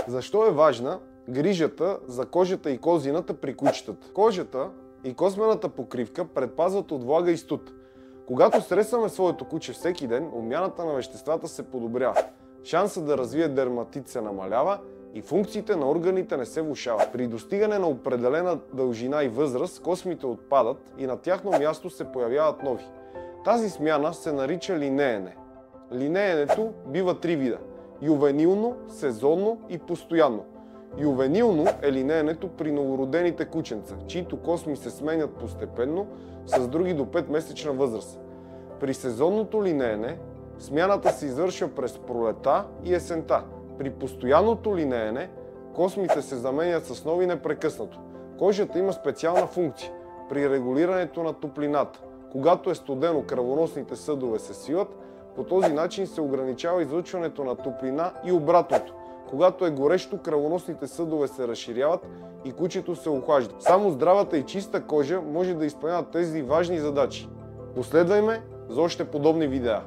Защо е важна грижата за кожата и козината при кучетата? Кожата и космената покривка предпазват от влага и студ. Когато стресваме своето куче всеки ден, обмяната на веществата се подобрява. Шансът да развие дерматит се намалява и функциите на органите не се влошават. При достигане на определена дължина и възраст, космите отпадат и на тяхно място се появяват нови. Тази смяна се нарича линеене. Линеенето бива три вида – ювенилно, сезонно и постоянно. Ювенилно е линеенето при новородените кученца, чието косми се сменят постепенно с други до 5-месечна възраст. При сезонното линеене смяната се извършва през пролета и есента. При постоянното линеене космите се заменят с нови непрекъснато. Кожата има специална функция при регулирането на топлината. Когато е студено, кръвоносните съдове се свиват, по този начин се ограничава излъчването на топлина и обратното. Когато е горещо, кръвоносните съдове се разширяват и кучето се охлажда. Само здравата и чиста кожа може да изпълнява тези важни задачи. Последвай ме за още подобни видеа.